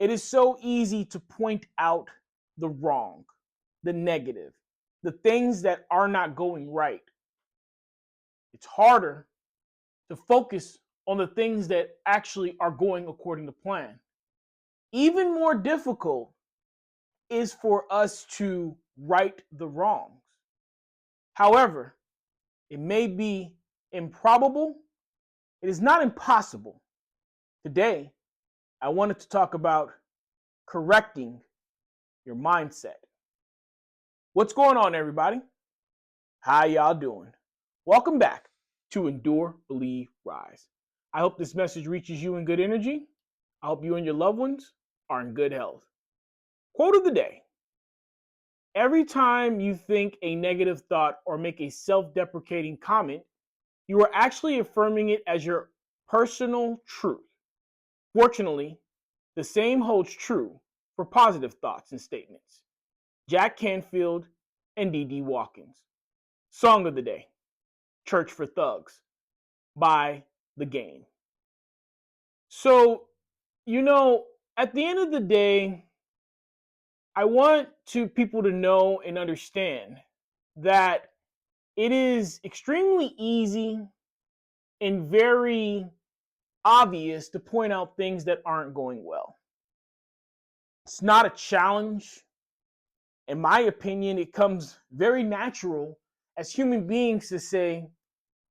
It is so easy to point out the wrong, the negative, the things that are not going right. It's harder to focus on the things that actually are going according to plan. Even more difficult is for us to right the wrongs. However, it may be improbable. It is not impossible. Today, I wanted to talk about correcting your mindset. What's going on, everybody? How y'all doing? Welcome back to Endure, Believe, Rise. I hope this message reaches you in good energy. I hope you and your loved ones are in good health. Quote of the day. Every time you think a negative thought or make a self-deprecating comment, you are actually affirming it as your personal truth. Fortunately, the same holds true for positive thoughts and statements. Jack Canfield and D.D. Watkins. Song of the day, Church for Thugs by The Game. So, at the end of the day, I want people to know and understand that it is extremely easy and very obvious to point out things that aren't going well. It's not a challenge. In my opinion, it comes very natural as human beings to say,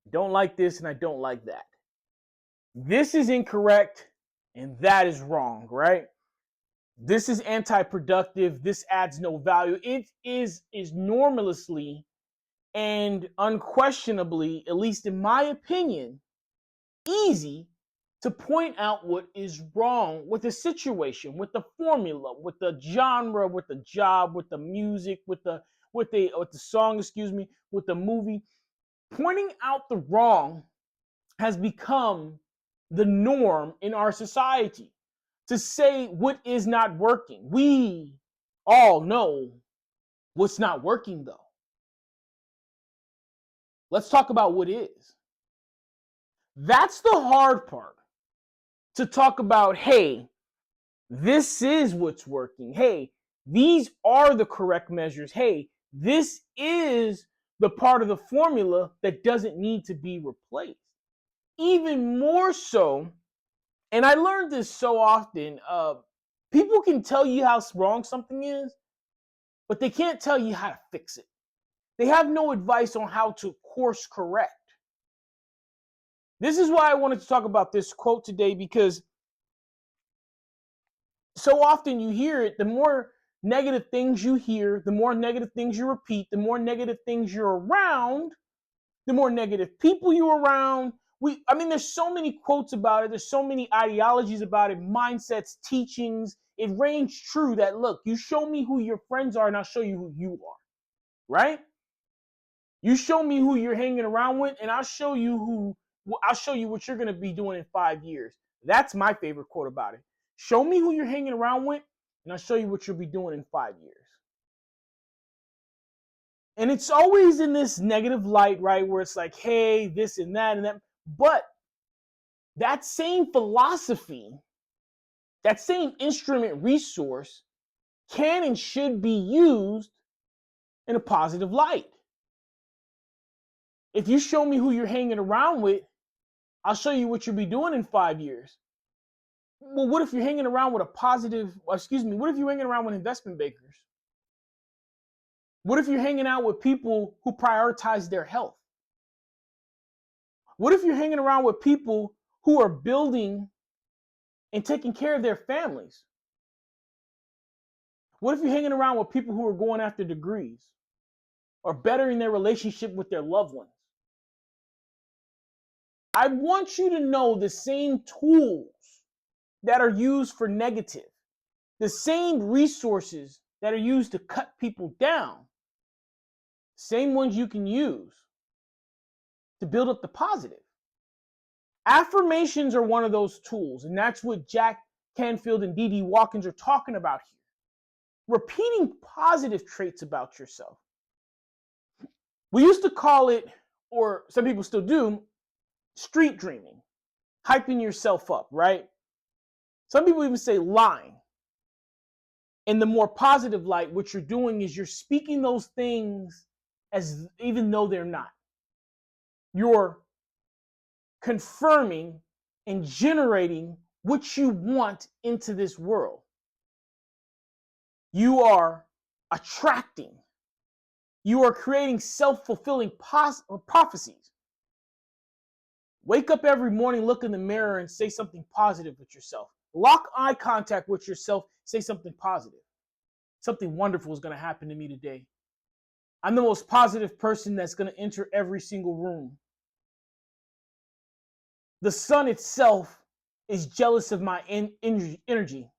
I don't like this and I don't like that. This is incorrect and that is wrong, right? This is anti-productive. This adds no value. It is normalously and unquestionably, at least in my opinion, easy to point out what is wrong with the situation, with the formula, with the genre, with the job, with the music, with the song, with the movie. Pointing out the wrong has become the norm in our society. To say what is not working. We all know what's not working, though. Let's talk about what is. That's the hard part. To talk about, hey, this is what's working. Hey, these are the correct measures. Hey, this is the part of the formula that doesn't need to be replaced. Even more so, and I learned this so often, people can tell you how wrong something is, but they can't tell you how to fix it. They have no advice on how to course correct. This is why I wanted to talk about this quote today, because so often you hear it. The more negative things you hear, the more negative things you repeat, the more negative things you're around, the more negative people you're around. There's so many quotes about it. There's so many ideologies about it, mindsets, teachings. It reigns true that, look, you show me who your friends are and I'll show you who you are, right? You show me who you're hanging around with and I'll show you what you're going to be doing in 5 years. That's my favorite quote about it. Show me who you're hanging around with and I'll show you what you'll be doing in 5 years. And it's always in this negative light, right? Where it's like, hey, this and that and that. But that same philosophy, that same instrument resource can and should be used in a positive light. If you show me who you're hanging around with, I'll show you what you'll be doing in 5 years. Well, what if you're hanging around with what if you're hanging around with investment bankers? What if you're hanging out with people who prioritize their health? What if you're hanging around with people who are building and taking care of their families? What if you're hanging around with people who are going after degrees or bettering their relationship with their loved ones? I want you to know the same tools that are used for negative, the same resources that are used to cut people down, same ones you can use to build up the positive. Affirmations are one of those tools, and that's what Jack Canfield and D.D. Watkins are talking about here. Repeating positive traits about yourself. We used to call it, or some people still do, street dreaming, hyping yourself up, right? Some people even say lying. In the more positive light, what you're doing is you're speaking those things as even though they're not. You're confirming and generating what you want into this world. You are attracting. You are creating self-fulfilling prophecies. Wake up every morning, look in the mirror, and say something positive with yourself. Lock eye contact with yourself. Say something positive. Something wonderful is going to happen to me today. I'm the most positive person that's going to enter every single room. The sun itself is jealous of my energy.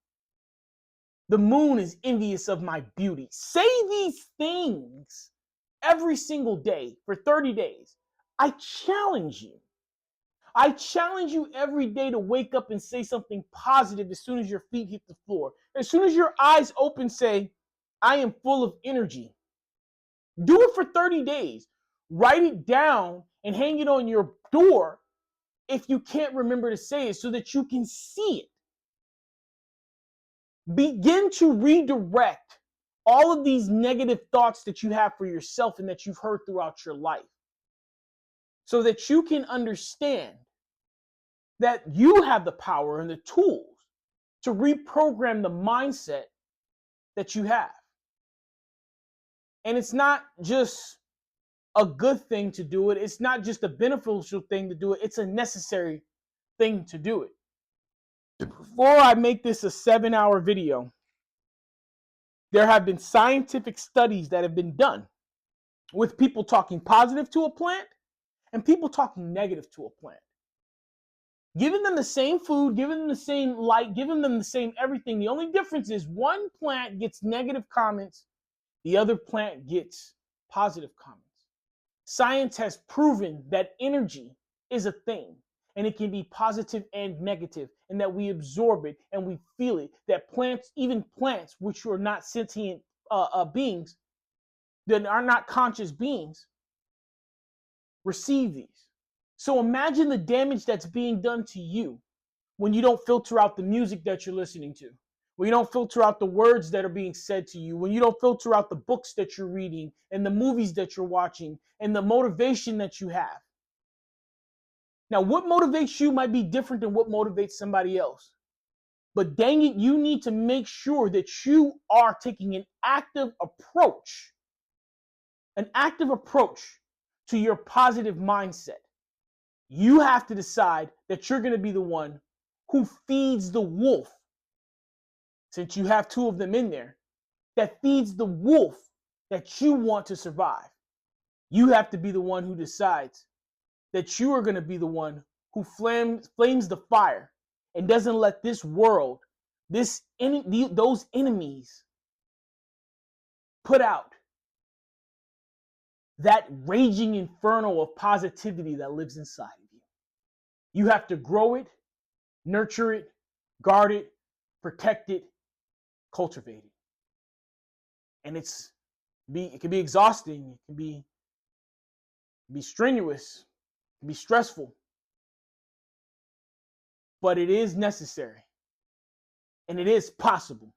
The moon is envious of my beauty. Say these things every single day for 30 days. I challenge you. I challenge you every day to wake up and say something positive as soon as your feet hit the floor. As soon as your eyes open, say, I am full of energy. Do it for 30 days. Write it down and hang it on your door if you can't remember to say it so that you can see it. Begin to redirect all of these negative thoughts that you have for yourself and that you've heard throughout your life so that you can understand that you have the power and the tools to reprogram the mindset that you have. And it's not just a good thing to do it. It's not just a beneficial thing to do it. It's a necessary thing to do it. Before I make this a 7-hour video, there have been scientific studies that have been done with people talking positive to a plant and people talking negative to a plant. Giving them the same food, giving them the same light, giving them the same everything. The only difference is one plant gets negative comments, the other plant gets positive comments. Science has proven that energy is a thing, and it can be positive and negative, and that we absorb it and we feel it. That plants, even plants, which are not sentient beings, that are not conscious beings, receive these. So imagine the damage that's being done to you when you don't filter out the music that you're listening to, when you don't filter out the words that are being said to you, when you don't filter out the books that you're reading and the movies that you're watching and the motivation that you have. Now, what motivates you might be different than what motivates somebody else. But dang it, you need to make sure that you are taking an active approach to your positive mindset. You have to decide that you're going to be the one who feeds the wolf, since you have two of them in there, that feeds the wolf that you want to survive. You have to be the one who decides that you are going to be the one who flames the fire and doesn't let this world, those enemies, put out that raging inferno of positivity that lives inside of you. You have to grow it, nurture it, guard it, protect it, cultivate it. And it can be exhausting, it can be strenuous, it can be stressful. But it is necessary. And it is possible.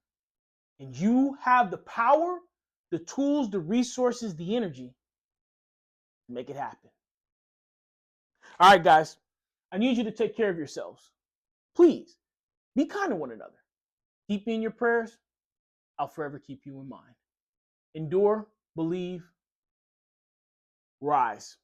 And you have the power, the tools, the resources, the energy to make it happen. All right, guys. I need you to take care of yourselves. Please, be kind to one another. Keep me in your prayers. I'll forever keep you in mind. Endure, believe, rise.